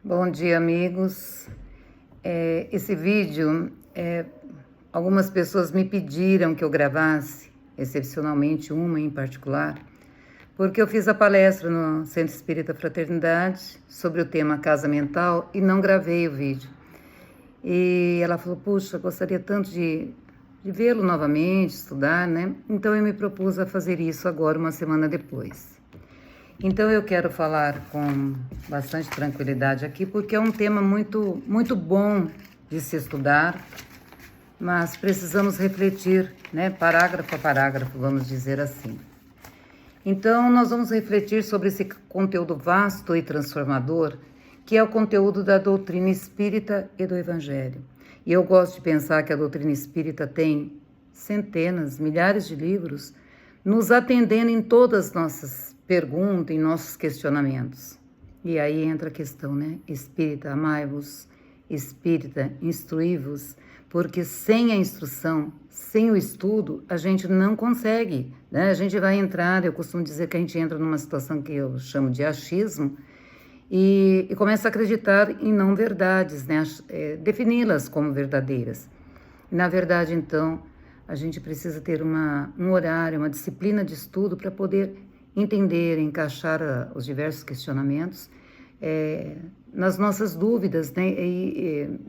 Bom dia, amigos. Esse vídeo, algumas pessoas me pediram que eu gravasse, excepcionalmente uma em particular, porque eu fiz a palestra no Centro Espírita Fraternidade sobre o tema casa mental e não gravei o vídeo. E ela falou, puxa, gostaria tanto de vê-lo novamente, estudar, né? Então eu me propus a fazer isso agora, uma semana depois. Então eu quero falar com bastante tranquilidade aqui, porque é um tema muito, muito bom de se estudar, mas precisamos refletir, né, parágrafo a parágrafo, vamos dizer assim. Então nós vamos refletir sobre esse conteúdo vasto e transformador, que é o conteúdo da doutrina espírita e do evangelho. E eu gosto de pensar que a doutrina espírita tem centenas, milhares de livros, nos atendendo em todas as nossas perguntas, em nossos questionamentos. E aí entra a questão, né? Espírita, amai-vos, espírita, instruí-vos, porque sem a instrução, sem o estudo, a gente não consegue, né? A gente vai entrar, eu costumo dizer que a gente entra numa situação que eu chamo de achismo, e começa a acreditar em não verdades, né? Defini-las como verdadeiras. Na verdade, então, a gente precisa ter um horário, uma disciplina de estudo para poder entender, encaixar os diversos questionamentos nas nossas dúvidas, né? E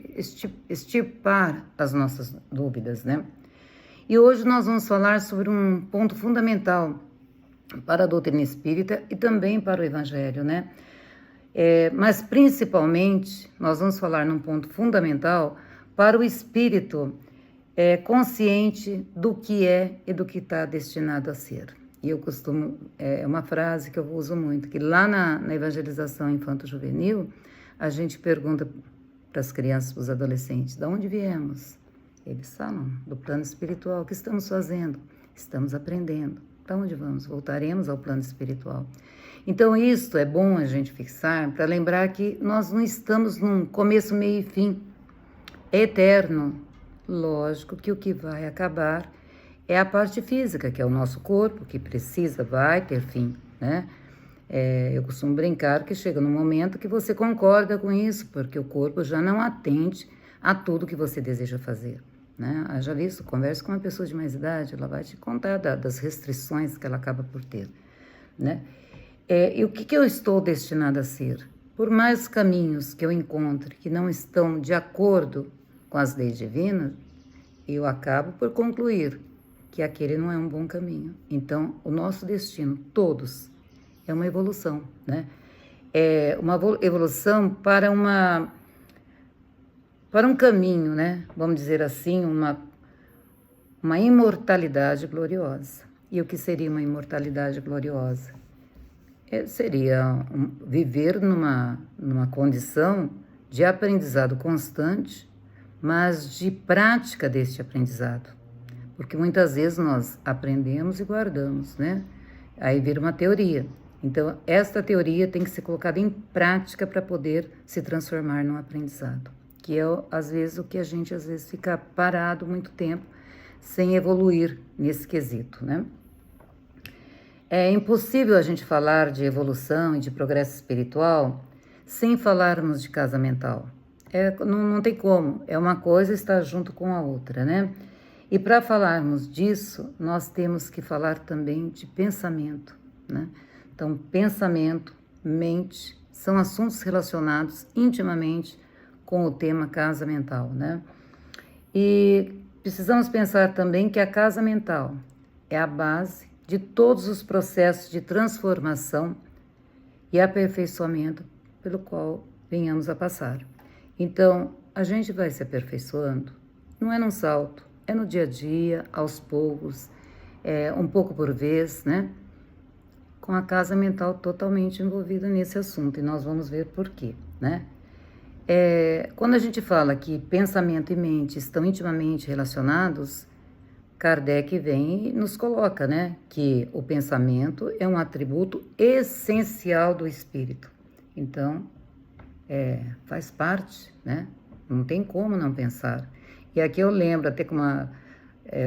extirpar as nossas dúvidas, né? E hoje nós vamos falar sobre um ponto fundamental para a doutrina espírita e também para o evangelho, né? Mas principalmente nós vamos falar num ponto fundamental para o espírito consciente do que é e do que está destinado a ser. E eu costumo, uma frase que eu uso muito, que lá na evangelização infanto-juvenil, a gente pergunta para as crianças, para os adolescentes, de onde viemos? Eles falam do plano espiritual. O que estamos fazendo? Estamos aprendendo. Para onde vamos? Voltaremos ao plano espiritual. Então, isto é bom a gente fixar para lembrar que nós não estamos num começo, meio e fim. É eterno. Lógico que o que vai acabar é a parte física, que é o nosso corpo, que vai ter fim, né? Eu costumo brincar que chega num momento que você concorda com isso, porque o corpo já não atende a tudo que você deseja fazer, né? Já visto, conversa com uma pessoa de mais idade, ela vai te contar das restrições que ela acaba por ter, né? E o que eu estou destinada a ser? Por mais caminhos que eu encontre que não estão de acordo com as leis divinas, eu acabo por concluir que aquele não é um bom caminho. Então, o nosso destino, todos, é uma evolução, né? É uma evolução para um caminho, né? Vamos dizer assim, uma imortalidade gloriosa. E o que seria uma imortalidade gloriosa? Seria viver numa condição de aprendizado constante, mas de prática deste aprendizado. Porque muitas vezes nós aprendemos e guardamos, né? Aí vira uma teoria. Então, esta teoria tem que ser colocada em prática para poder se transformar num aprendizado. Que é, às vezes, o que a gente, às vezes, fica parado muito tempo sem evoluir nesse quesito, né? É impossível a gente falar de evolução e de progresso espiritual sem falarmos de casa mental. Não tem como, uma coisa está junto com a outra, né? E para falarmos disso, nós temos que falar também de pensamento, né? Então, pensamento, mente, são assuntos relacionados intimamente com o tema casa mental, né? E precisamos pensar também que a casa mental é a base de todos os processos de transformação e aperfeiçoamento pelo qual venhamos a passar. Então, a gente vai se aperfeiçoando, não é num salto, é no dia a dia, aos poucos, um pouco por vez, né? Com a casa mental totalmente envolvida nesse assunto, e nós vamos ver por quê, né? Quando a gente fala que pensamento e mente estão intimamente relacionados, Kardec vem e nos coloca, né, que o pensamento é um atributo essencial do espírito. Então, faz parte, né? Não tem como não pensar. E aqui eu lembro, até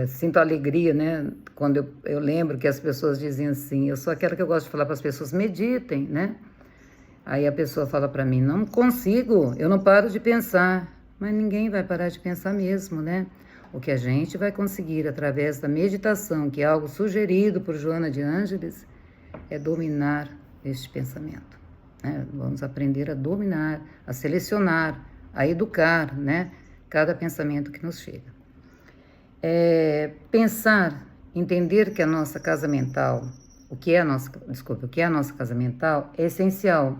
sinto alegria, né? Quando eu lembro que as pessoas diziam assim, eu sou aquela que eu gosto de falar para as pessoas, meditem, né? Aí a pessoa fala para mim, não consigo, eu não paro de pensar. Mas ninguém vai parar de pensar mesmo, né? O que a gente vai conseguir através da meditação, que é algo sugerido por Joana de Ângeles, é dominar este pensamento, né? Vamos aprender a dominar, a selecionar, a educar, né? Cada pensamento que nos chega. Pensar, entender que a nossa casa mental, o que é a nossa casa mental é essencial,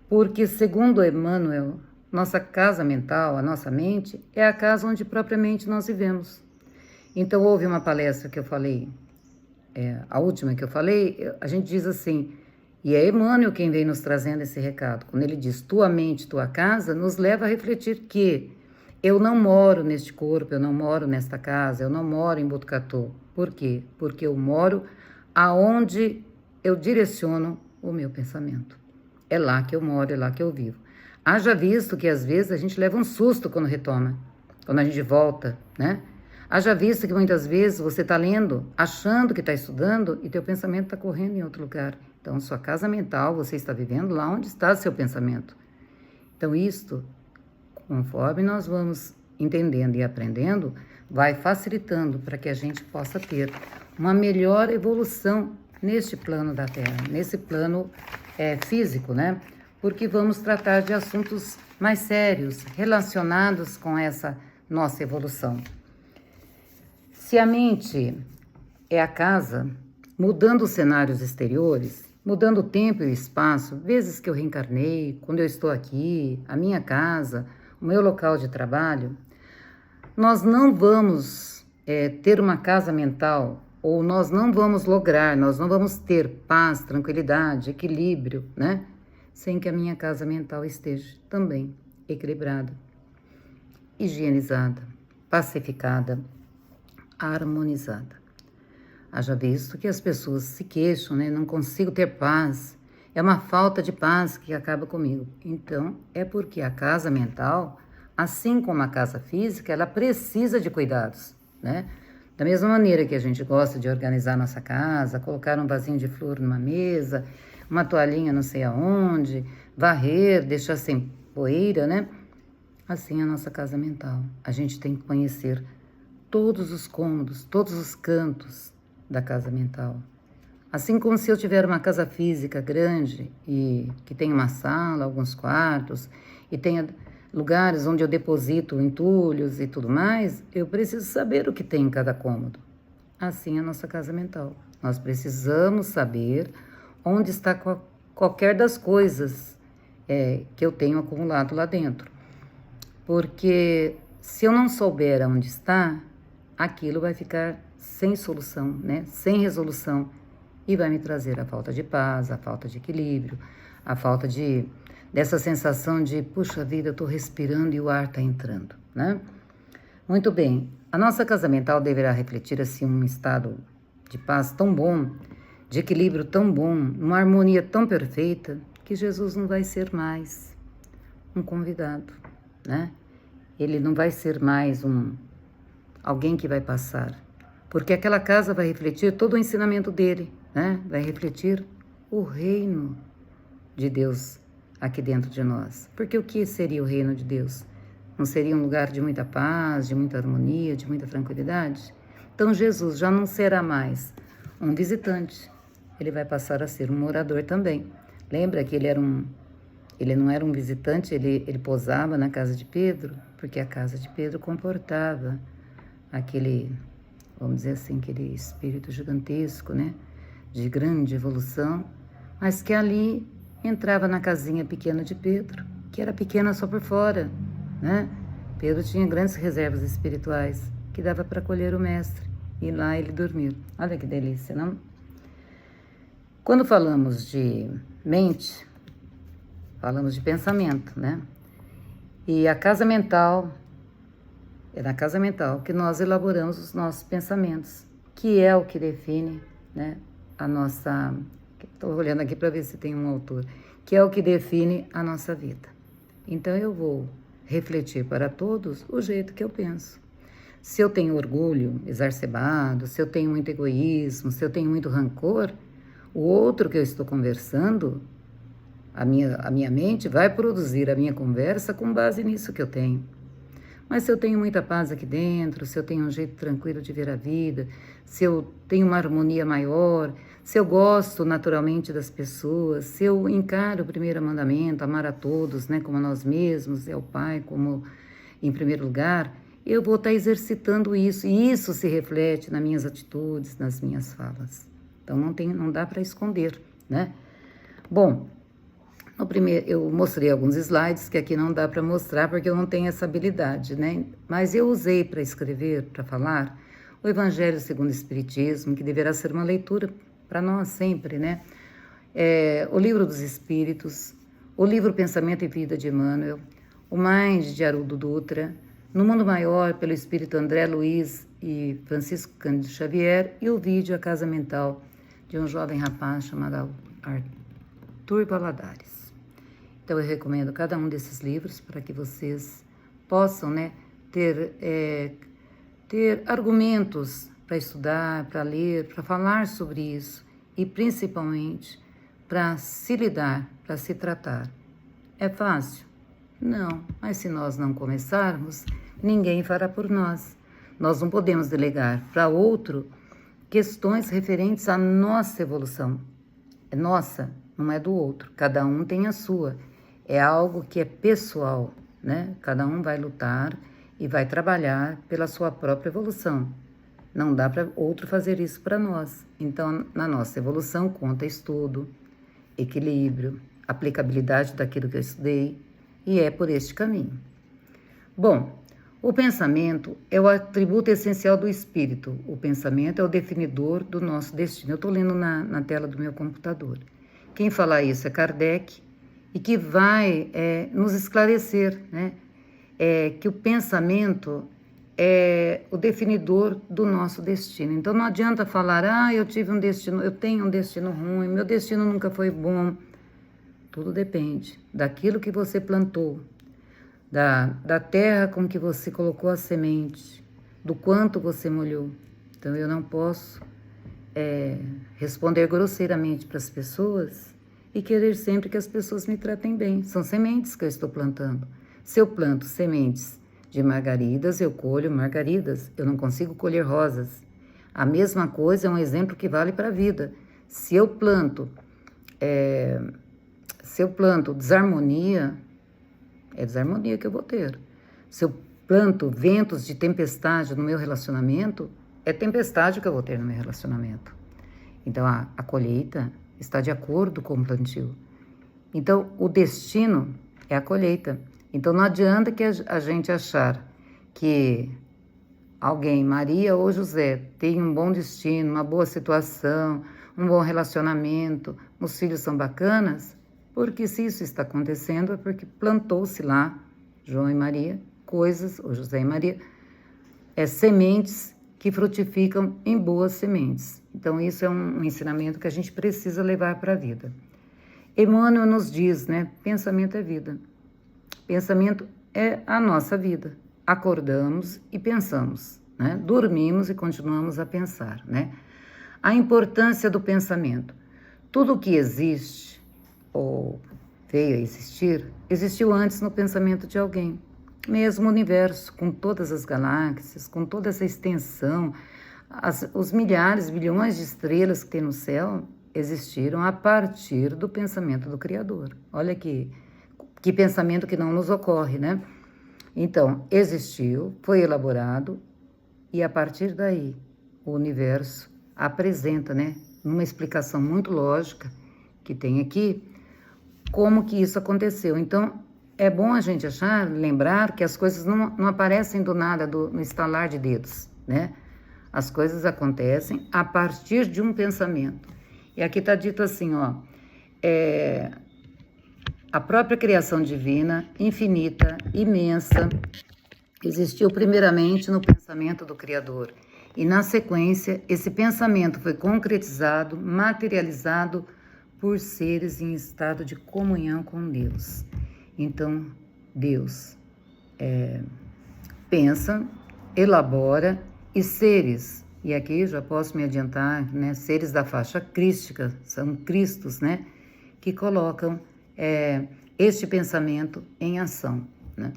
porque segundo Emmanuel, nossa casa mental, a nossa mente, é a casa onde propriamente nós vivemos. Então houve uma palestra que eu falei, a última que eu falei, a gente diz assim, e é Emmanuel quem vem nos trazendo esse recado, quando ele diz, tua mente, tua casa, nos leva a refletir que eu não moro neste corpo, eu não moro nesta casa, eu não moro em Botucatu. Por quê? Porque eu moro aonde eu direciono o meu pensamento. É lá que eu moro, é lá que eu vivo. Haja visto que às vezes a gente leva um susto quando retoma, quando a gente volta, né? Haja visto que muitas vezes você está lendo, achando que está estudando e teu pensamento está correndo em outro lugar. Então, sua casa mental, você está vivendo lá onde está seu pensamento. Então, isto, conforme nós vamos entendendo e aprendendo, vai facilitando para que a gente possa ter uma melhor evolução neste plano da Terra, nesse plano físico, né? Porque vamos tratar de assuntos mais sérios, relacionados com essa nossa evolução. Se a mente é a casa, mudando os cenários exteriores, mudando o tempo e o espaço, vezes que eu reencarnei, quando eu estou aqui, a minha casa, o meu local de trabalho, nós não vamos ter uma casa mental, ou nós não vamos lograr, nós não vamos ter paz, tranquilidade, equilíbrio, né? Sem que a minha casa mental esteja também equilibrada, higienizada, pacificada, harmonizada. Haja visto que as pessoas se queixam, né? Não consigo ter paz, é uma falta de paz que acaba comigo. Então, é porque a casa mental, assim como a casa física, ela precisa de cuidados, né? Da mesma maneira que a gente gosta de organizar nossa casa, colocar um vasinho de flor numa mesa, uma toalhinha não sei aonde, varrer, deixar sem poeira, né? Assim é a nossa casa mental. A gente tem que conhecer todos os cômodos, todos os cantos da casa mental. Assim como se eu tiver uma casa física grande e que tenha uma sala, alguns quartos e tenha lugares onde eu deposito entulhos e tudo mais, eu preciso saber o que tem em cada cômodo. Assim é a nossa casa mental. Nós precisamos saber onde está qualquer das coisas que eu tenho acumulado lá dentro. Porque se eu não souber onde está, aquilo vai ficar sem solução, né? Sem resolução, e vai me trazer a falta de paz, a falta de equilíbrio, a falta dessa sensação de, puxa vida, eu estou respirando e o ar está entrando, né? Muito bem, a nossa casa mental deverá refletir assim um estado de paz tão bom, de equilíbrio tão bom, uma harmonia tão perfeita, que Jesus não vai ser mais um convidado, né? Ele não vai ser mais alguém que vai passar, porque aquela casa vai refletir todo o ensinamento dele, né? Vai refletir o reino de Deus aqui dentro de nós. Porque o que seria o reino de Deus? Não seria um lugar de muita paz, de muita harmonia, de muita tranquilidade? Então Jesus já não será mais um visitante, ele vai passar a ser um morador também. Lembra que ele não era um visitante, ele posava na casa de Pedro, porque a casa de Pedro comportava aquele, vamos dizer assim, aquele espírito gigantesco, né? De grande evolução, mas que ali entrava na casinha pequena de Pedro, que era pequena só por fora, né? Pedro tinha grandes reservas espirituais, que dava para acolher o mestre e lá ele dormir. Olha que delícia, não? Quando falamos de mente, falamos de pensamento, né? E a casa mental, é na casa mental que nós elaboramos os nossos pensamentos, que é o que define, né, a nossa... Estou olhando aqui para ver se tem um autor, que é o que define a nossa vida. Então eu vou refletir para todos o jeito que eu penso. Se eu tenho orgulho exacerbado, se eu tenho muito egoísmo, se eu tenho muito rancor, o outro que eu estou conversando A minha mente vai produzir a minha conversa com base nisso que eu tenho. Mas se eu tenho muita paz aqui dentro, se eu tenho um jeito tranquilo de ver a vida, se eu tenho uma harmonia maior, se eu gosto naturalmente das pessoas, se eu encaro o primeiro mandamento, amar a todos, né, como a nós mesmos, é o Pai como em primeiro lugar, eu vou estar exercitando isso, e isso se reflete nas minhas atitudes, nas minhas falas. Então não dá para esconder, né? Bom, no primeiro eu mostrei alguns slides que aqui não dá para mostrar porque eu não tenho essa habilidade, né? Mas eu usei para escrever, para falar, o Evangelho segundo o Espiritismo, que deverá ser uma leitura para nós sempre, né? O Livro dos Espíritos, o livro Pensamento e Vida de Emmanuel, o Mind de Haroldo Dutra, No Mundo Maior, pelo Espírito André Luiz e Francisco Cândido Xavier, e o vídeo A Casa Mental, de um jovem rapaz chamado Arthur Valadares. Então eu recomendo cada um desses livros para que vocês possam, né, ter argumentos para estudar, para ler, para falar sobre isso e principalmente para se lidar, para se tratar. É fácil? Não, mas se nós não começarmos, ninguém fará por nós. Nós não podemos delegar para outro questões referentes à nossa evolução. É nossa, não é do outro. Cada um tem a sua. É algo que é pessoal, né? Cada um vai lutar e vai trabalhar pela sua própria evolução. Não dá para outro fazer isso para nós. Então, na nossa evolução, conta estudo, equilíbrio, aplicabilidade daquilo que eu estudei, e é por este caminho. Bom, o pensamento é o atributo essencial do espírito. O pensamento é o definidor do nosso destino. Eu estou lendo na tela do meu computador. Quem fala isso é Kardec, e que vai nos esclarecer, né? Que o pensamento é o definidor do nosso destino. Então não adianta falar, eu tenho um destino ruim, meu destino nunca foi bom. Tudo depende daquilo que você plantou, da terra com que você colocou a semente, do quanto você molhou. Então eu não posso responder grosseiramente para as pessoas e querer sempre que as pessoas me tratem bem. São sementes que eu estou plantando. Se eu planto sementes de margaridas, eu colho margaridas. Eu não consigo colher rosas. A mesma coisa é um exemplo que vale para a vida. Se eu planto desarmonia, é desarmonia que eu vou ter. Se eu planto ventos de tempestade no meu relacionamento, é tempestade que eu vou ter no meu relacionamento. Então, a colheita está de acordo com o plantio. Então, o destino é a colheita. Então, não adianta que a gente achar que alguém, Maria ou José, tem um bom destino, uma boa situação, um bom relacionamento, os filhos são bacanas, porque se isso está acontecendo é porque plantou-se lá, João e Maria, coisas, ou José e Maria, sementes que frutificam em boas sementes. Então, isso é um ensinamento que a gente precisa levar para a vida. Emmanuel nos diz, né? Pensamento é vida. Pensamento é a nossa vida. Acordamos e pensamos, né? Dormimos e continuamos a pensar, né? A importância do pensamento. Tudo o que existe, ou veio a existir, existiu antes no pensamento de alguém. Mesmo o universo, com todas as galáxias, com toda essa extensão, os milhares, bilhões de estrelas que tem no céu, existiram a partir do pensamento do Criador. Olha que pensamento que não nos ocorre, né? Então, existiu, foi elaborado, e a partir daí, o universo apresenta, né, numa explicação muito lógica que tem aqui, como que isso aconteceu. Então, é bom a gente lembrar que as coisas não aparecem do nada, no estalar de dedos, né? As coisas acontecem a partir de um pensamento. E aqui está dito assim, a própria criação divina, infinita, imensa, existiu primeiramente no pensamento do Criador. E, na sequência, esse pensamento foi concretizado, materializado por seres em estado de comunhão com Deus. Então, Deus pensa, elabora, e seres, e aqui já posso me adiantar, né, seres da faixa crística, são Cristos, né, que colocam este pensamento em ação, né?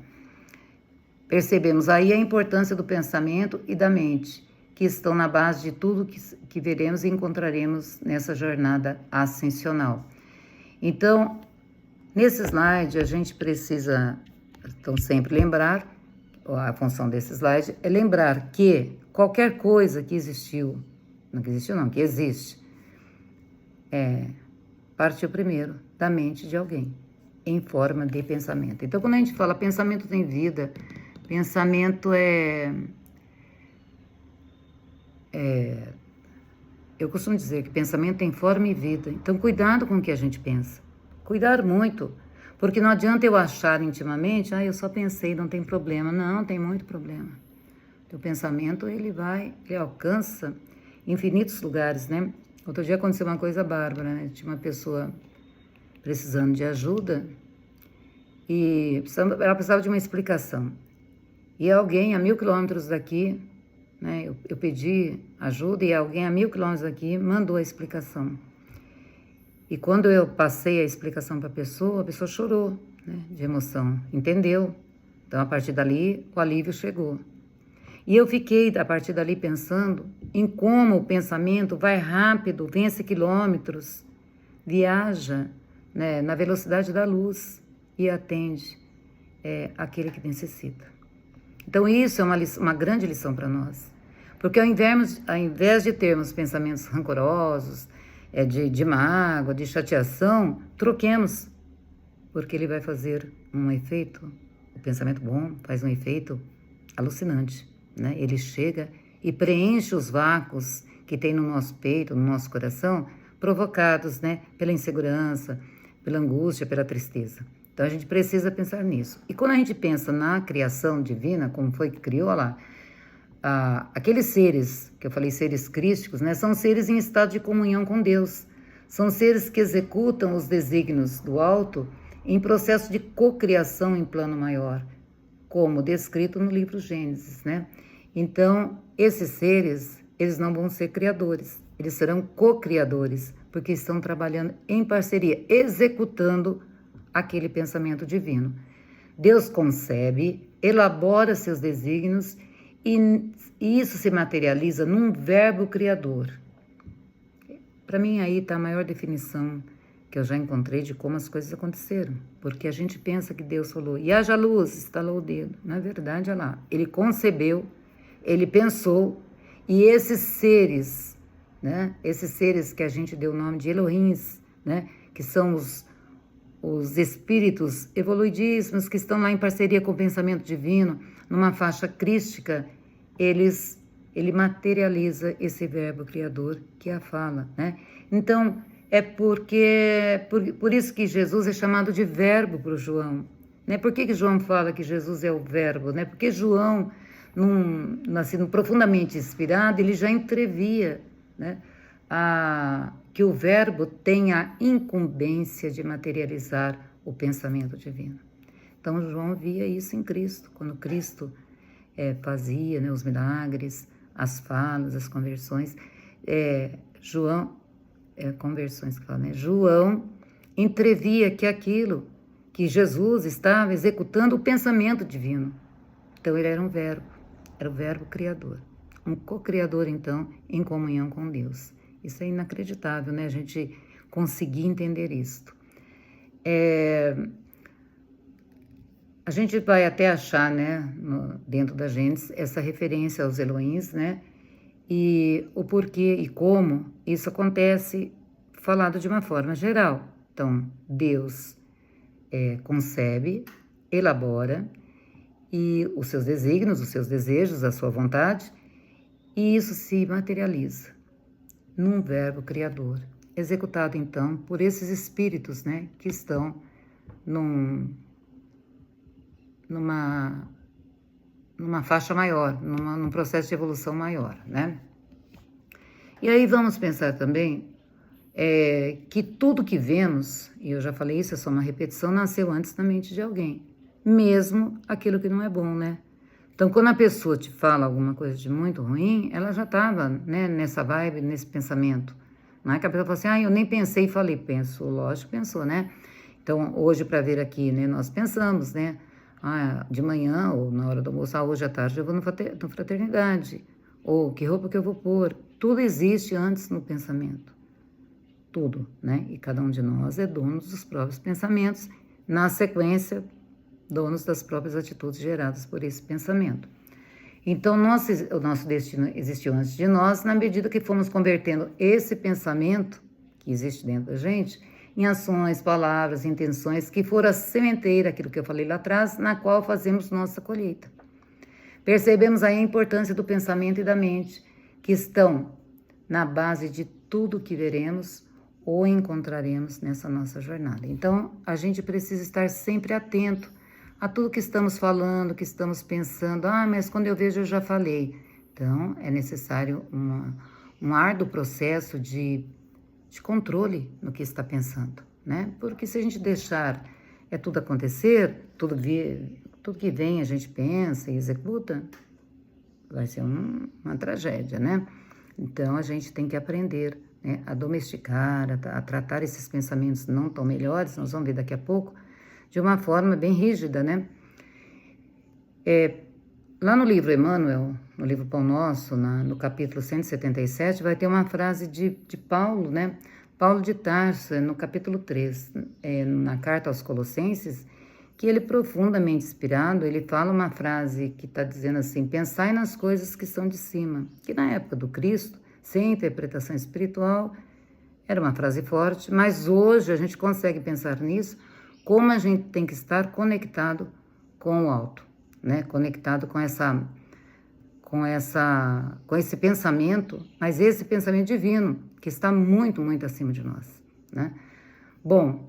Percebemos aí a importância do pensamento e da mente, que estão na base de tudo que veremos e encontraremos nessa jornada ascensional. Então, nesse slide, a gente precisa, então, sempre lembrar, a função desse slide é lembrar que qualquer coisa que existiu, não que existiu não, que existe, partiu primeiro da mente de alguém, em forma de pensamento. Então, quando a gente fala pensamento tem vida, pensamento eu costumo dizer que pensamento tem forma e vida. Então, cuidado com o que a gente pensa. Cuidar muito. Porque não adianta eu achar intimamente, eu só pensei, não tem problema. Não, tem muito problema. O pensamento, ele alcança infinitos lugares, né? Outro dia aconteceu uma coisa bárbara, né? Tinha uma pessoa precisando de ajuda e ela precisava de uma explicação. E alguém a 1000 quilômetros daqui, né? Eu pedi ajuda e alguém a 1000 quilômetros daqui mandou a explicação. E quando eu passei a explicação para a pessoa chorou, né, de emoção, entendeu? Então, a partir dali, o alívio chegou. E eu fiquei, a partir dali, pensando em como o pensamento vai rápido, vence quilômetros, viaja, né, na velocidade da luz e atende aquele que necessita. Então, isso é uma grande lição para nós. Porque ao invés de termos pensamentos rancorosos, de mágoa, de chateação, troquemos, porque ele vai fazer um efeito, o pensamento bom faz um efeito alucinante, né? Ele chega e preenche os vácuos que tem no nosso peito, no nosso coração, provocados, né, pela insegurança, pela angústia, pela tristeza. Então a gente precisa pensar nisso. E quando a gente pensa na criação divina, como foi que criou lá, aqueles seres, que eu falei seres crísticos, né, são seres em estado de comunhão com Deus. São seres que executam os desígnios do alto em processo de cocriação em plano maior, como descrito no livro Gênesis, né? Então, esses seres, eles não vão ser criadores, eles serão co-criadores, porque estão trabalhando em parceria, executando aquele pensamento divino. Deus concebe, elabora seus desígnios e isso se materializa num verbo criador. Para mim, aí está a maior definição que eu já encontrei de como as coisas aconteceram. Porque a gente pensa que Deus falou, e haja luz, estalou o dedo. Na verdade, olha lá, ele concebeu, ele pensou, e esses seres, né? Esses seres que a gente deu o nome de Elohims, né? Que são os espíritos evoluidíssimos que estão lá em parceria com o pensamento divino, numa faixa crística, ele materializa esse verbo criador que é a fala, né? Então, por isso que Jesus é chamado de verbo para o João, né? Por que João fala que Jesus é o verbo, né? Porque João, nascido profundamente inspirado, ele já entrevia, né, que o verbo tem a incumbência de materializar o pensamento divino. Então, João via isso em Cristo, quando Cristo fazia, né, os milagres, as falas, as conversões. Conversões que fala, né? João entrevia que Jesus estava executando o pensamento divino. Então, ele era o verbo criador. Um co-criador, então, em comunhão com Deus. Isso é inacreditável, né? A gente conseguir entender isto. A gente vai até achar, né, dentro da Gênesis, essa referência aos Elohims, né? E o porquê e como isso acontece, falado de uma forma geral. Então, Deus concebe, elabora, e os seus desígnios, os seus desejos, a sua vontade, e isso se materializa num verbo criador, executado, então, por esses espíritos, né, que estão numa faixa maior, num processo de evolução maior, né? E aí vamos pensar também que tudo que vemos, e eu já falei isso, é só uma repetição, nasceu antes na mente de alguém, mesmo aquilo que não é bom, né? Então, quando a pessoa te fala alguma coisa de muito ruim, ela já estava, né, nessa vibe, nesse pensamento. Não é que a pessoa fala assim, eu nem pensei e falei, pensou, lógico, pensou, né? Então, hoje, para vir aqui, né, nós pensamos, né? De manhã ou na hora do almoço, hoje à tarde eu vou no fraternidade. Ou que roupa que eu vou pôr. Tudo existe antes no pensamento. Tudo, né? E cada um de nós é dono dos próprios pensamentos. Na sequência, donos das próprias atitudes geradas por esse pensamento. Então, o nosso destino existiu antes de nós, na medida que fomos convertendo esse pensamento que existe dentro da gente em ações, palavras, intenções, que foram a sementeira, aquilo que eu falei lá atrás, na qual fazemos nossa colheita. Percebemos aí a importância do pensamento e da mente, que estão na base de tudo que veremos ou encontraremos nessa nossa jornada. Então, a gente precisa estar sempre atento a tudo que estamos falando, que estamos pensando. Mas quando eu vejo eu já falei. Então, é necessário um árduo processo de controle no que está pensando, né? Porque se a gente deixar tudo acontecer, tudo que vem a gente pensa e executa, vai ser uma tragédia, né? Então, a gente tem que aprender, né, a domesticar, a tratar esses pensamentos não tão melhores, nós vamos ver daqui a pouco, de uma forma bem rígida, né? Lá no livro Emmanuel, no livro Pão Nosso, no capítulo 177, vai ter uma frase de Paulo, né? Paulo de Tarso, no capítulo 3, na carta aos Colossenses, que ele, profundamente inspirado, ele fala uma frase que está dizendo assim: pensai nas coisas que são de cima, que na época do Cristo, sem interpretação espiritual, era uma frase forte, mas hoje a gente consegue pensar nisso, como a gente tem que estar conectado com o alto, né? Conectado com esse pensamento, mas esse pensamento divino, que está muito, muito acima de nós, né? Bom,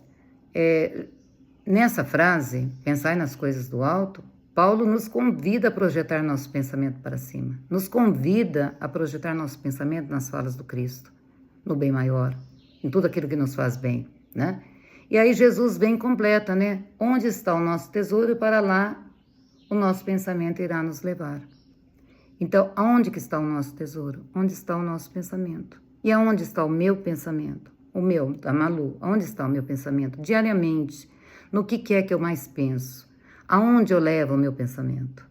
nessa frase, pensai nas coisas do alto, Paulo nos convida a projetar nosso pensamento para cima, nos convida a projetar nosso pensamento nas falas do Cristo, no bem maior, em tudo aquilo que nos faz bem, né? E aí Jesus vem e completa, né? Onde está o nosso tesouro, para lá o nosso pensamento irá nos levar. Então, aonde que está o nosso tesouro? Onde está o nosso pensamento? E aonde está o meu pensamento? O meu, da Malu, aonde está o meu pensamento? Diariamente, no que é que eu mais penso? Aonde eu levo o meu pensamento?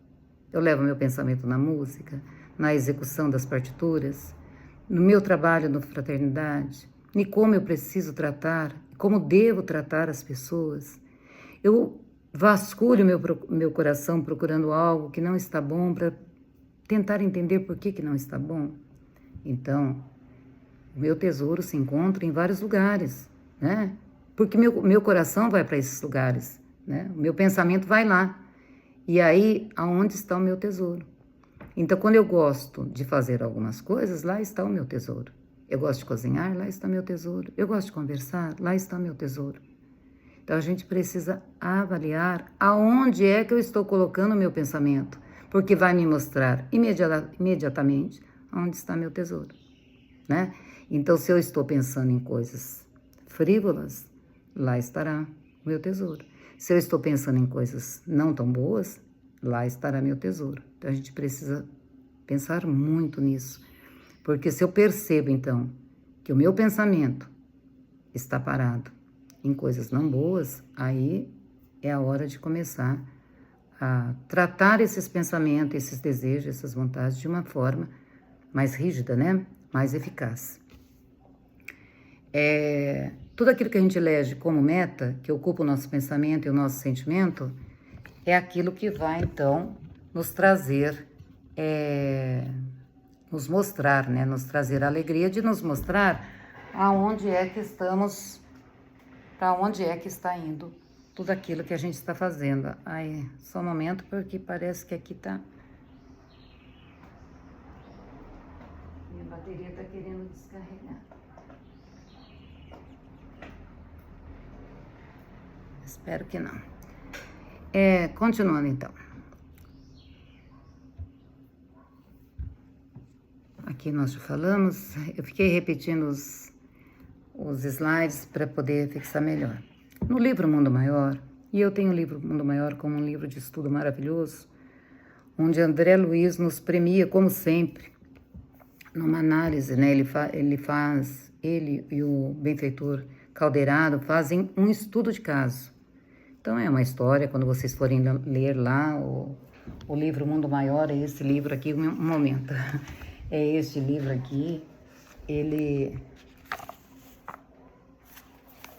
Eu levo o meu pensamento na música, na execução das partituras, no meu trabalho no fraternidade, e como eu preciso tratar, como devo tratar as pessoas. Eu vasculho meu coração procurando algo que não está bom para tentar entender por que não está bom. Então, o meu tesouro se encontra em vários lugares, né? Porque meu coração vai para esses lugares, né? O meu pensamento vai lá. E aí, aonde está o meu tesouro? Então, quando eu gosto de fazer algumas coisas, lá está o meu tesouro. Eu gosto de cozinhar, lá está meu tesouro. Eu gosto de conversar, lá está meu tesouro. Então, a gente precisa avaliar aonde é que eu estou colocando o meu pensamento, porque vai me mostrar imediatamente onde está meu tesouro, né? Então, se eu estou pensando em coisas frívolas, lá estará o meu tesouro. Se eu estou pensando em coisas não tão boas, lá estará meu tesouro. Então, a gente precisa pensar muito nisso. Porque se eu percebo, então, que o meu pensamento está parado em coisas não boas, aí é a hora de começar a tratar esses pensamentos, esses desejos, essas vontades de uma forma mais rígida, né? Mais eficaz. Tudo aquilo que a gente elege como meta, que ocupa o nosso pensamento e o nosso sentimento, é aquilo que vai, então, nos trazer, nos mostrar, né? Nos trazer a alegria de nos mostrar aonde é que estamos, para onde é que está indo tudo aquilo que a gente está fazendo. Ai, só um momento, porque parece que aqui tá... Minha bateria tá querendo descarregar. Espero que não. Continuando, então. Aqui nós já falamos. Eu fiquei repetindo os slides para poder fixar melhor. No livro Mundo Maior, e eu tenho o livro Mundo Maior como um livro de estudo maravilhoso, onde André Luiz nos premia, como sempre, numa análise, né? Ele e o benfeitor Calderaro fazem um estudo de caso. Então é uma história, quando vocês forem ler lá o livro Mundo Maior, é esse livro aqui, um momento, é este livro aqui, ele,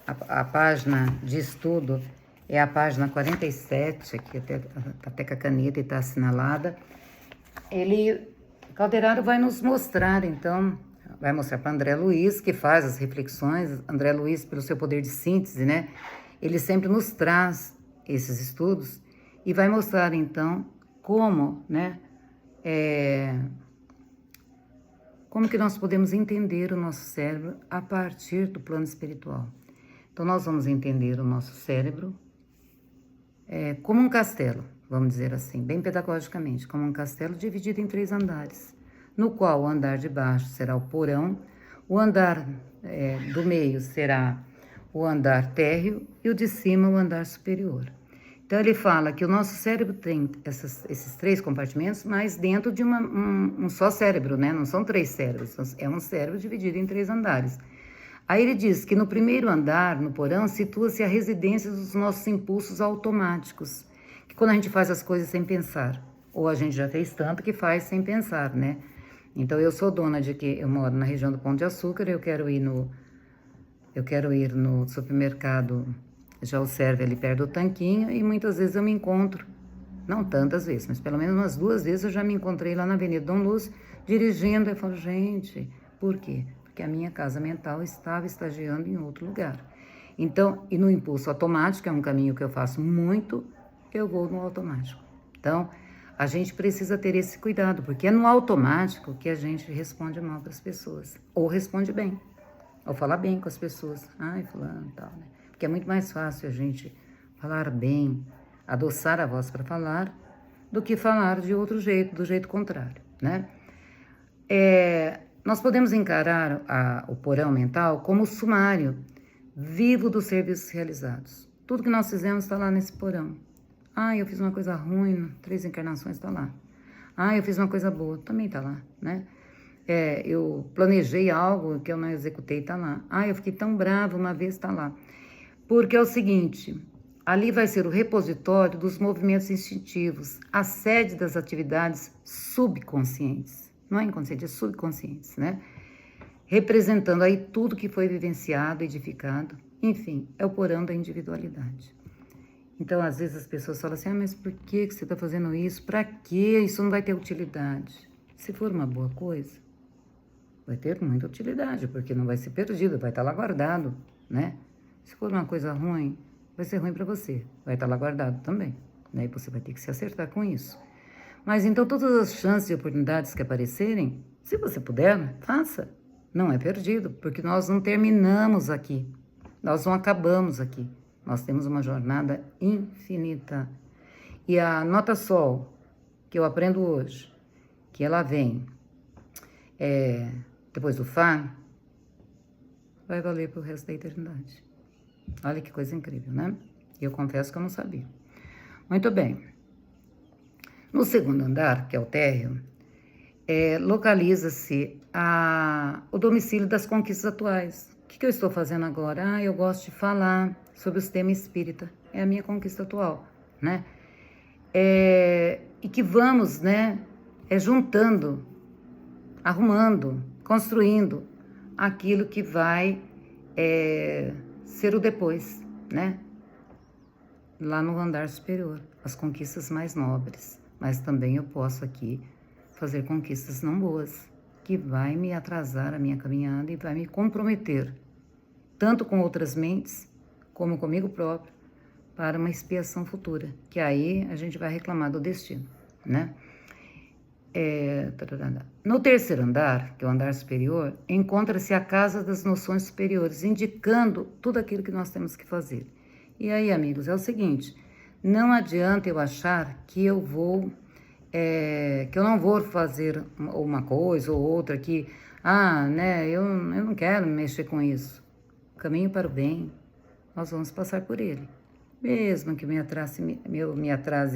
a página de estudo é a página 47, aqui até com a caneta e está assinalada. Calderaro vai nos mostrar, então, vai mostrar para André Luiz, que faz as reflexões. André Luiz, pelo seu poder de síntese, né? Ele sempre nos traz esses estudos e vai mostrar, então, como, né? Como que nós podemos entender o nosso cérebro a partir do plano espiritual. Então, nós vamos entender o nosso cérebro como um castelo, vamos dizer assim, bem pedagogicamente, como um castelo dividido em 3 andares, no qual o andar de baixo será o porão, o andar do meio será o andar térreo e o de cima o andar superior. Então, ele fala que o nosso cérebro tem esses 3 compartimentos, mas dentro de um só cérebro, né? Não são 3 cérebros, é um cérebro dividido em 3 andares. Aí ele diz que no primeiro andar, no porão, situa-se a residência dos nossos impulsos automáticos, que quando a gente faz as coisas sem pensar, ou a gente já fez tanto que faz sem pensar, né? Então, eu sou dona de que eu moro na região do Pão de Açúcar, eu quero ir no supermercado, já o serve ali perto do tanquinho, e muitas vezes eu me encontro, não tantas vezes, mas pelo menos umas 2 vezes eu já me encontrei lá na Avenida Dom Lúcio, dirigindo, e eu falo, gente, por quê? Porque a minha casa mental estava estagiando em outro lugar. Então, e no impulso automático, é um caminho que eu faço muito, eu vou no automático. Então, a gente precisa ter esse cuidado, porque é no automático que a gente responde mal para as pessoas, ou responde bem, ou fala bem com as pessoas. Ai, fulano e tal, né? Porque é muito mais fácil a gente falar bem, adoçar a voz para falar, do que falar de outro jeito, do jeito contrário, né? Nós podemos encarar o porão mental como o sumário vivo dos serviços realizados. Tudo que nós fizemos está lá nesse porão. Ah, eu fiz uma coisa ruim, 3 encarnações está lá. Ah, eu fiz uma coisa boa, também está lá, né? Eu planejei algo que eu não executei, está lá. Ah, eu fiquei tão brava uma vez, está lá. Porque é o seguinte, ali vai ser o repositório dos movimentos instintivos, a sede das atividades subconscientes. Não é inconsciente, é subconsciente, né? Representando aí tudo que foi vivenciado, edificado. Enfim, é o porão da individualidade. Então, às vezes as pessoas falam assim, mas por que você está fazendo isso? Para quê? Isso não vai ter utilidade. Se for uma boa coisa, vai ter muita utilidade, porque não vai ser perdido, vai estar lá guardado, né? Se for uma coisa ruim, vai ser ruim para você, vai estar lá guardado também, né? E você vai ter que se acertar com isso. Mas então todas as chances e oportunidades que aparecerem, se você puder, faça. Não é perdido, porque nós não terminamos aqui, nós não acabamos aqui. Nós temos uma jornada infinita. E a nota sol que eu aprendo hoje, que ela vem depois do Fá, vai valer para o resto da eternidade. Olha que coisa incrível, né? E eu confesso que eu não sabia. Muito bem. No segundo andar, que é o térreo, localiza-se o domicílio das conquistas atuais. O que eu estou fazendo agora? Ah, eu gosto de falar sobre os temas espírita. É a minha conquista atual, né? E que vamos, né, juntando, arrumando, construindo aquilo que vai ser o depois, né? Lá no andar superior, as conquistas mais nobres. Mas também eu posso aqui fazer conquistas não boas, que vai me atrasar a minha caminhada e vai me comprometer, tanto com outras mentes, como comigo próprio, para uma expiação futura, que aí a gente vai reclamar do destino, né? No terceiro andar, que é o andar superior, encontra-se a casa das noções superiores, indicando tudo aquilo que nós temos que fazer. E aí, amigos, é o seguinte, não adianta eu achar que eu não vou fazer uma coisa ou outra que, né, eu não quero mexer com isso. O caminho para o bem, nós vamos passar por ele. Mesmo que me atrase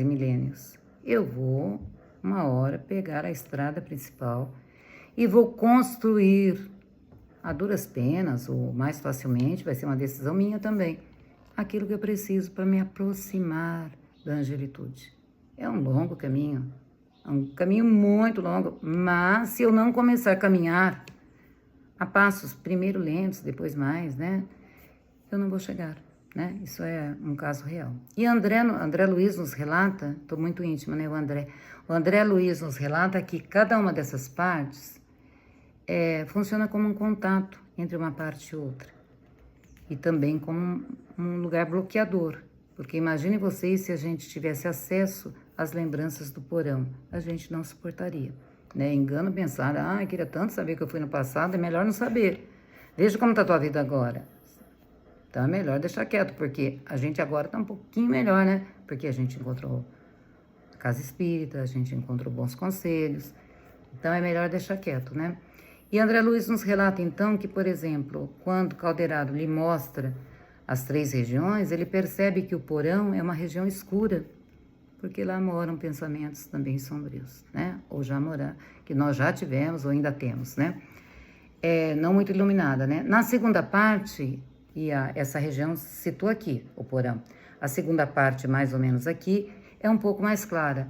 milênios, eu vou, uma hora, pegar a estrada principal e vou construir a duras penas ou mais facilmente vai ser uma decisão minha também. Aquilo que eu preciso para me aproximar da angelitude. É um longo caminho, é um caminho muito longo, mas se eu não começar a caminhar a passos, primeiro lentos, depois mais, né? Eu não vou chegar, né? Isso é um caso real. E André Luiz nos relata, estou muito íntima, né, o André Luiz nos relata que cada uma dessas partes funciona como um contato entre uma parte e outra. E também como um lugar bloqueador. Porque imagine vocês se a gente tivesse acesso às lembranças do porão. A gente não suportaria. Né? Engano pensar, queria tanto saber que eu fui no passado, é melhor não saber. Veja como está a tua vida agora. Então é melhor deixar quieto, porque a gente agora está um pouquinho melhor, né? Porque a gente encontrou a casa espírita, a gente encontrou bons conselhos. Então é melhor deixar quieto, né? E André Luiz nos relata, então, que, por exemplo, quando Calderaro lhe mostra as 3 regiões, ele percebe que o porão é uma região escura, porque lá moram pensamentos também sombrios, né? Ou já morar, que nós já tivemos ou ainda temos, né? Não muito iluminada, né? Na segunda parte, essa região se situa aqui, o porão. A segunda parte, mais ou menos aqui, é um pouco mais clara.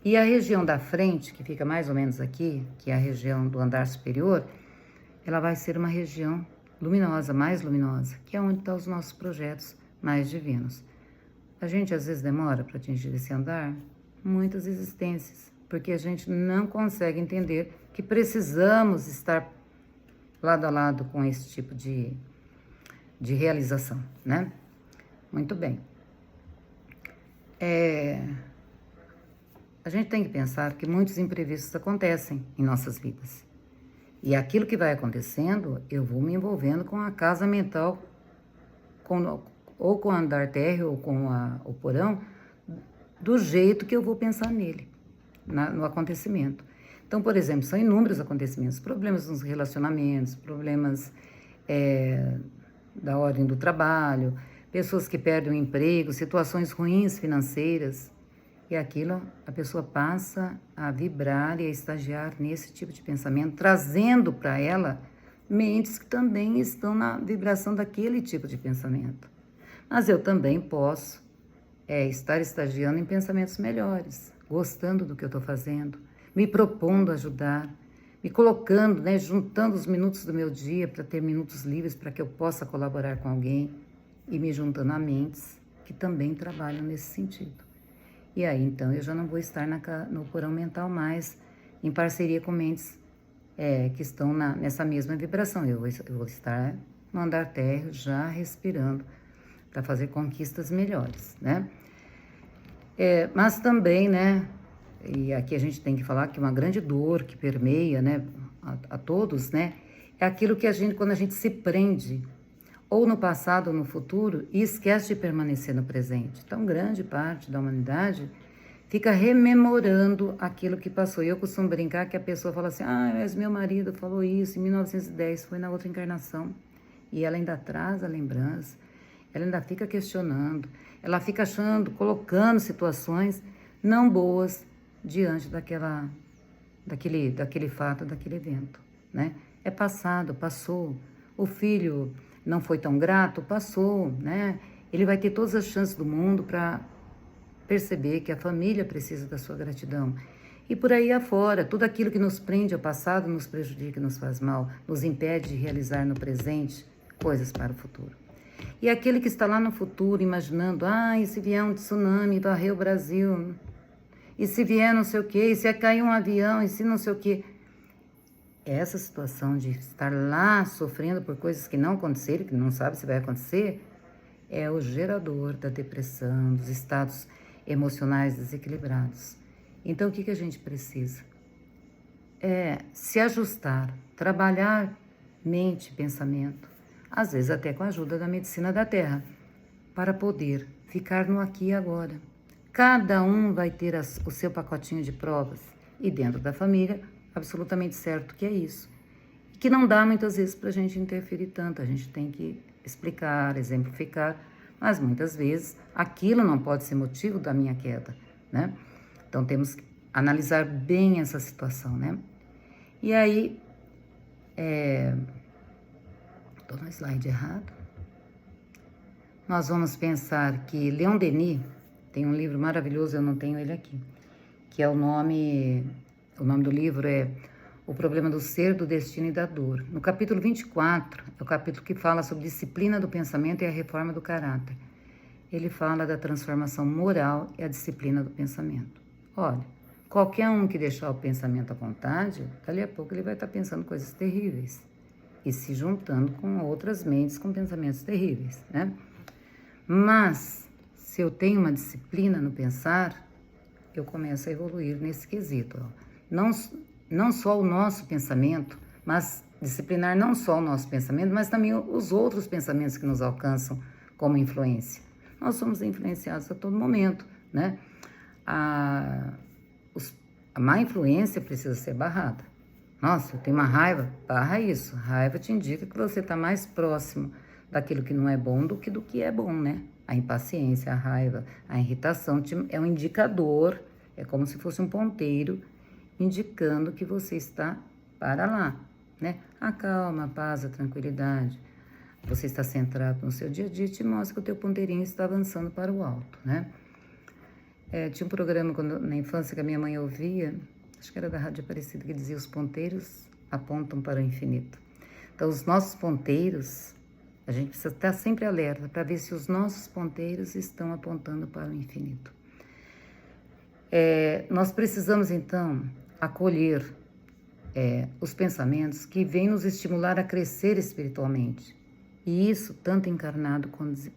E a região da frente, que fica mais ou menos aqui, que é a região do andar superior, ela vai ser uma região luminosa, mais luminosa, que é onde estão os nossos projetos mais divinos. A gente às vezes demora para atingir esse andar, muitas existências, porque a gente não consegue entender que precisamos estar lado a lado com esse tipo de realização, né? Muito bem. A gente tem que pensar que muitos imprevistos acontecem em nossas vidas. E aquilo que vai acontecendo, eu vou me envolvendo com a casa mental, ou com o andar térreo, ou com o porão, do jeito que eu vou pensar nele, no acontecimento. Então, por exemplo, são inúmeros acontecimentos, problemas nos relacionamentos, problemas da ordem do trabalho, pessoas que perdem o emprego, situações ruins financeiras. E aquilo, a pessoa passa a vibrar e a estagiar nesse tipo de pensamento, trazendo para ela mentes que também estão na vibração daquele tipo de pensamento. Mas eu também posso estar estagiando em pensamentos melhores, gostando do que eu estou fazendo, me propondo ajudar, me colocando, né, juntando os minutos do meu dia para ter minutos livres para que eu possa colaborar com alguém e me juntando a mentes que também trabalham nesse sentido. E aí, então, eu já não vou estar no porão mental mais em parceria com mentes que estão nessa mesma vibração. Eu vou estar no andar térreo, já respirando, para fazer conquistas melhores, né? Mas também, né, e aqui a gente tem que falar que uma grande dor que permeia, né, a todos, né, é aquilo que quando a gente se prende ou no passado ou no futuro, e esquece de permanecer no presente. Então, grande parte da humanidade fica rememorando aquilo que passou. E eu costumo brincar que a pessoa fala assim, mas meu marido falou isso em 1910, foi na outra encarnação. E ela ainda traz a lembrança, ela ainda fica questionando, ela fica colocando situações não boas diante daquele fato, daquele evento, né? É passado, passou. O filho não foi tão grato, passou, né? Ele vai ter todas as chances do mundo para perceber que a família precisa da sua gratidão. E por aí afora, tudo aquilo que nos prende ao passado nos prejudica, nos faz mal, nos impede de realizar no presente coisas para o futuro. E aquele que está lá no futuro imaginando, e se vier um tsunami varrer o Brasil, e se vier não sei o quê, e se cair um avião, e se não sei o quê. Essa situação de estar lá sofrendo por coisas que não aconteceram, que não sabe se vai acontecer, é o gerador da depressão, dos estados emocionais desequilibrados. Então, o que a gente precisa? Se ajustar, trabalhar mente, pensamento, às vezes até com a ajuda da medicina da Terra, para poder ficar no aqui e agora. Cada um vai ter o seu pacotinho de provas, e dentro da família, absolutamente certo que é isso. Que não dá muitas vezes para a gente interferir tanto, a gente tem que explicar, exemplificar, mas muitas vezes aquilo não pode ser motivo da minha queda, né? Então temos que analisar bem essa situação, né? E aí, Estou no slide errado. Nós vamos pensar que Leon Denis tem um livro maravilhoso, eu não tenho ele aqui, que é o nome do livro é O Problema do Ser, do Destino e da Dor. No capítulo 24, é o capítulo que fala sobre disciplina do pensamento e a reforma do caráter. Ele fala da transformação moral e a disciplina do pensamento. Olha, qualquer um que deixar o pensamento à vontade, dali a pouco ele vai estar pensando coisas terríveis e se juntando com outras mentes com pensamentos terríveis, né? Mas, se eu tenho uma disciplina no pensar, eu começo a evoluir nesse quesito. Ó. Não só o nosso pensamento, mas disciplinar não só o nosso pensamento, mas também os outros pensamentos que nos alcançam como influência. Nós somos influenciados a todo momento, né? A má influência precisa ser barrada. Nossa, eu tenho uma raiva, barra isso. Raiva te indica que você está mais próximo daquilo que não é bom do que é bom, né? A impaciência, a raiva, a irritação é um indicador, é como se fosse um ponteiro indicando que você está para lá, né? A calma, a paz, a tranquilidade. Você está centrado no seu dia a dia, te mostra que o teu ponteirinho está avançando para o alto, né? Tinha um programa na infância que a minha mãe ouvia, acho que era da Rádio Aparecida, que dizia: os ponteiros apontam para o infinito. Então, os nossos ponteiros, a gente precisa estar sempre alerta para ver se os nossos ponteiros estão apontando para o infinito. Nós precisamos, então, acolher os pensamentos que vêm nos estimular a crescer espiritualmente. E isso, tanto encarnado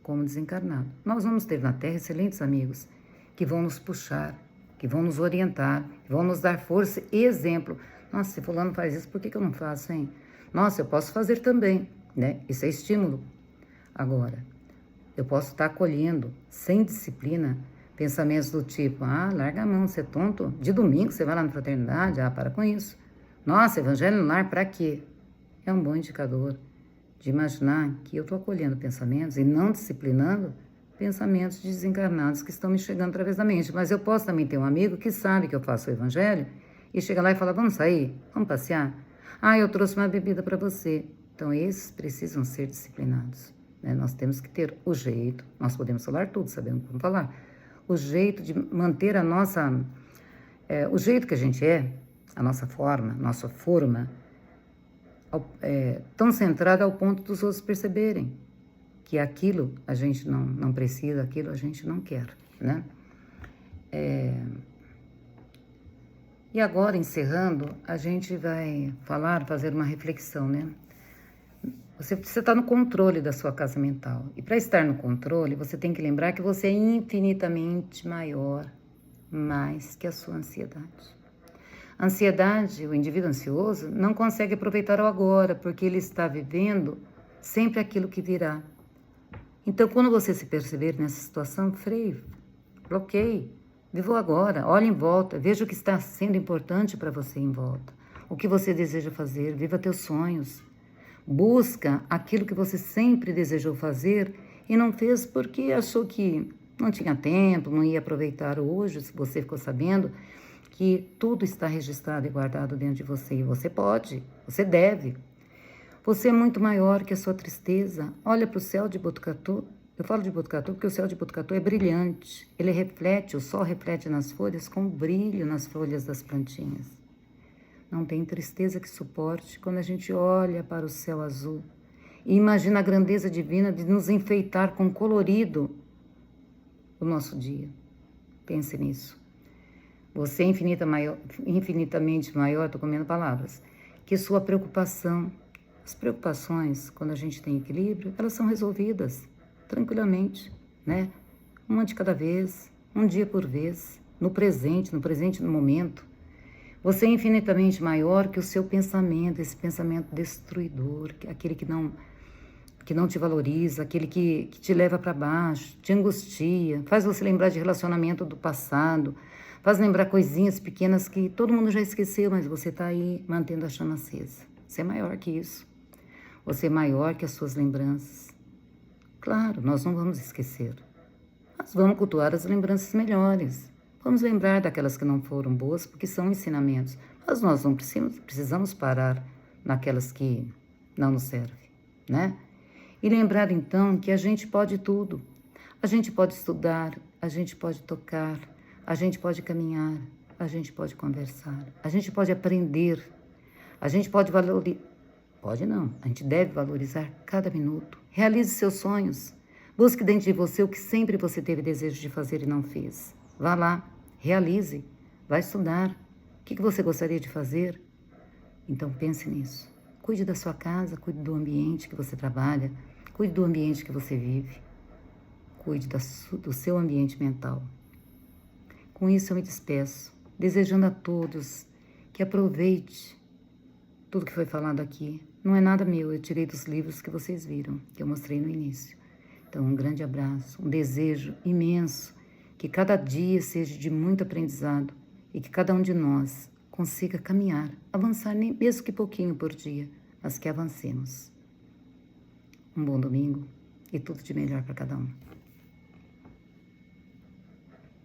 como desencarnado. Nós vamos ter na Terra excelentes amigos que vão nos puxar, que vão nos orientar, que vão nos dar força e exemplo. Nossa, se fulano faz isso, por que eu não faço, hein? Nossa, eu posso fazer também, né? Isso é estímulo. Agora, eu posso estar acolhendo, sem disciplina, pensamentos do tipo: ah, larga a mão, você é tonto, de domingo você vai lá na fraternidade, para com isso. Nossa, evangelho no lar, para quê? É um bom indicador de imaginar que eu estou acolhendo pensamentos e não disciplinando pensamentos desencarnados que estão me chegando através da mente. Mas eu posso também ter um amigo que sabe que eu faço o evangelho e chega lá e fala: vamos sair? Vamos passear? Ah, eu trouxe uma bebida para você. Então, esses precisam ser disciplinados, né? Nós temos que ter o jeito, nós podemos falar tudo, sabemos como falar, o jeito de manter a nossa, o jeito que a gente a nossa forma, tão centrada ao ponto dos outros perceberem que aquilo a gente não precisa, aquilo a gente não quer, né? E agora, encerrando, a gente vai fazer uma reflexão, né? Você precisa estar no controle da sua casa mental. E para estar no controle, você tem que lembrar que você é infinitamente maior, mais que a sua ansiedade. A ansiedade, o indivíduo ansioso, não consegue aproveitar o agora, porque ele está vivendo sempre aquilo que virá. Então, quando você se perceber nessa situação, freie, bloqueie, viva o agora, olhe em volta, veja o que está sendo importante para você em volta, o que você deseja fazer, viva teus sonhos. Busca aquilo que você sempre desejou fazer e não fez porque achou que não tinha tempo, não ia aproveitar hoje. Se você ficou sabendo que tudo está registrado e guardado dentro de você, e você pode, você deve. Você é muito maior que a sua tristeza. Olha para o céu de Botucatu. Eu falo de Botucatu porque o céu de Botucatu é brilhante. Ele reflete, o sol reflete nas folhas com brilho nas folhas das plantinhas. Não tem tristeza que suporte quando a gente olha para o céu azul e imagina a grandeza divina de nos enfeitar com colorido o nosso dia. Pense nisso. Você é infinitamente maior, estou comendo palavras, que sua preocupação. As preocupações, quando a gente tem equilíbrio, elas são resolvidas tranquilamente, né? Uma de cada vez, um dia por vez, no presente no momento. Você é infinitamente maior que o seu pensamento, esse pensamento destruidor, aquele que não te valoriza, aquele que te leva para baixo, te angustia, faz você lembrar de relacionamento do passado, faz lembrar coisinhas pequenas que todo mundo já esqueceu, mas você está aí mantendo a chama acesa. Você é maior que isso. Você é maior que as suas lembranças. Claro, nós não vamos esquecer, mas vamos cultuar as lembranças melhores. Vamos lembrar daquelas que não foram boas, porque são ensinamentos. Mas nós não precisamos parar naquelas que não nos servem. né? E lembrar então que a gente pode tudo. A gente pode estudar, a gente pode tocar, a gente pode caminhar, a gente pode conversar, a gente pode aprender, a gente pode valorizar. Pode não, a gente deve valorizar cada minuto. Realize seus sonhos. Busque dentro de você o que sempre você teve desejo de fazer e não fez. Vá lá, realize, vá estudar. O que você gostaria de fazer? Então pense nisso. Cuide da sua casa, cuide do ambiente que você trabalha, cuide do ambiente que você vive, cuide do seu ambiente mental. Com isso eu me despeço, desejando a todos que aproveite tudo que foi falado aqui. Não é nada meu, eu tirei dos livros que vocês viram, que eu mostrei no início. Então, um grande abraço, um desejo imenso, que cada dia seja de muito aprendizado e que cada um de nós consiga caminhar, avançar, nem mesmo que pouquinho por dia, mas que avancemos. Um bom domingo e tudo de melhor para cada um.